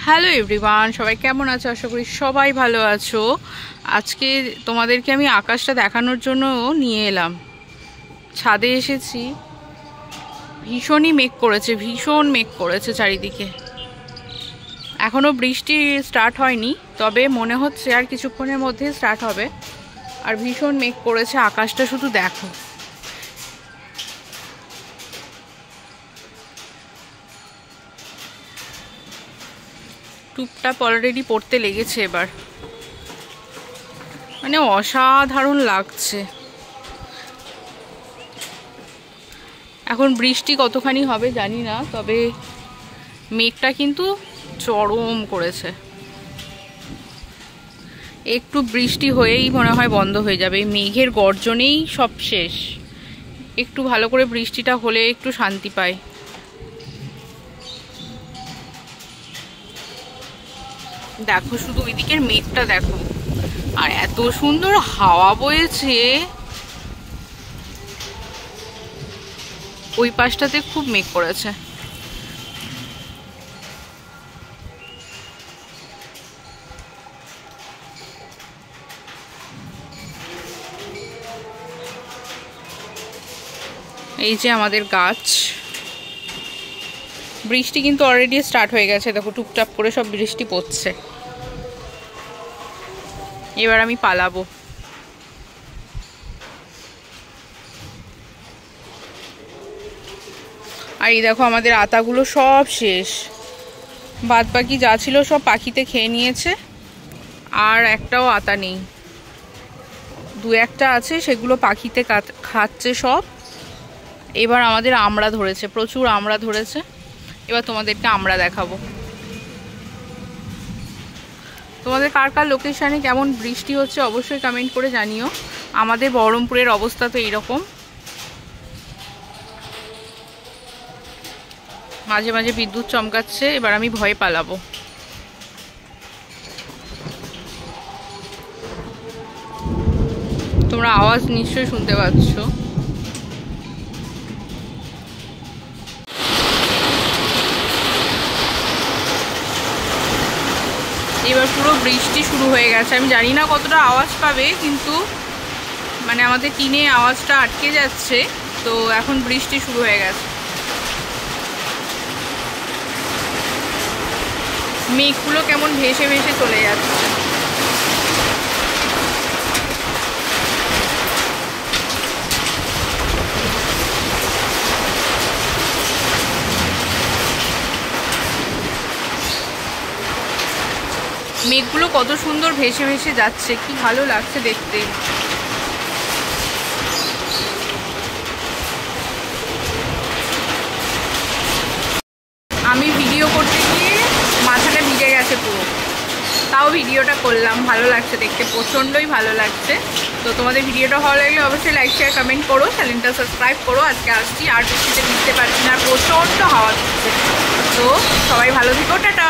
Hello everyone, সবাই কেমন আছো? আশা করি সবাই ভালো আছো। আজকে তোমাদেরকে আমি আকাশটা দেখানোর জন্য নিয়ে এলাম। ছাদে এসেছি, ভীষণই মেঘ করেছে, ভীষণ মেঘ করেছে চারিদিকে। এখনও বৃষ্টি স্টার্ট হয়নি, তবে মনে হচ্ছে আর কিছুক্ষণের মধ্যে স্টার্ট হবে। আর ভীষণ মেঘ করেছে, আকাশটা শুধু দেখো। টুপটাপ অলরেডি পড়তে লেগেছে এবার, মানে অসাধারণ লাগছে। এখন বৃষ্টি কতখানি হবে জানি না, তবে মেঘটা কিন্তু চরম করেছে। একটু বৃষ্টি হয়েই মনে হয় বন্ধ হয়ে যাবে, এই মেঘের গর্জনেই সব শেষ। একটু ভালো করে বৃষ্টিটা হলে একটু শান্তি পায়। দেখো শুধু ওইদিকের মেঘটা দেখো, আর এত সুন্দর হাওয়া বইছে। ওই পাশটাতে খুব মেঘ করেছে। এই যে আমাদের গাছ। বৃষ্টি কিন্তু অলরেডি স্টার্ট হয়ে গেছে, দেখো টুপটাপ করে সব বৃষ্টি পড়ছে। এবার আমি পালাবো। আর এই দেখো আমাদের আতাগুলো সব শেষ, বাদ বাকি যা ছিল সব পাখিতে খেয়ে নিয়েছে। আর একটাও আতা নেই, দু একটা আছে, সেগুলো পাখিতে খাচ্ছে সব। এবার আমাদের আমড়া ধরেছে, প্রচুর আমড়া ধরেছে। এবার তোমাদেরকে আমড়া দেখাবো। তোমাদের কার কার লোকেশানে কেমন বৃষ্টি হচ্ছে অবশ্যই কমেন্ট করে জানিও। আমাদের বহরমপুরের অবস্থা তো এইরকম, মাঝে মাঝে বিদ্যুৎ চমকাচ্ছে। এবার আমি ভয়ে পালাবো। তোমরা আওয়াজ নিশ্চয়ই শুনতে পাচ্ছ। এবার পুরো বৃষ্টি শুরু হয়ে গেছে। আমি জানি না কতটা আওয়াজ পাবে, কিন্তু মানে আমাদের টিনে আওয়াজটা আটকে যাচ্ছে। তো এখন বৃষ্টি শুরু হয়ে গেছে। মেঘগুলো কেমন ভেসে ভেসে চলে যাচ্ছে। মেঘগুলো কত সুন্দর ভেসে ভেসে যাচ্ছে, কি ভালো লাগছে দেখতে। আমি ভিডিও করতে গিয়ে মাথাটা ভিজে গেছে পুরো, তাও ভিডিওটা করলাম। ভালো লাগছে দেখতে, প্রচণ্ডই ভালো লাগছে। তো তোমাদের ভিডিওটা ভালো লাগলে অবশ্যই লাইক শেয়ার কমেন্ট করো, চ্যানেলটা সাবস্ক্রাইব করো। আজকে আসছি, আর বৃষ্টিতে ভিজতে পারছি না, প্রচণ্ড হাওয়া দিচ্ছে। তো সবাই ভালো থেকো, টাটা।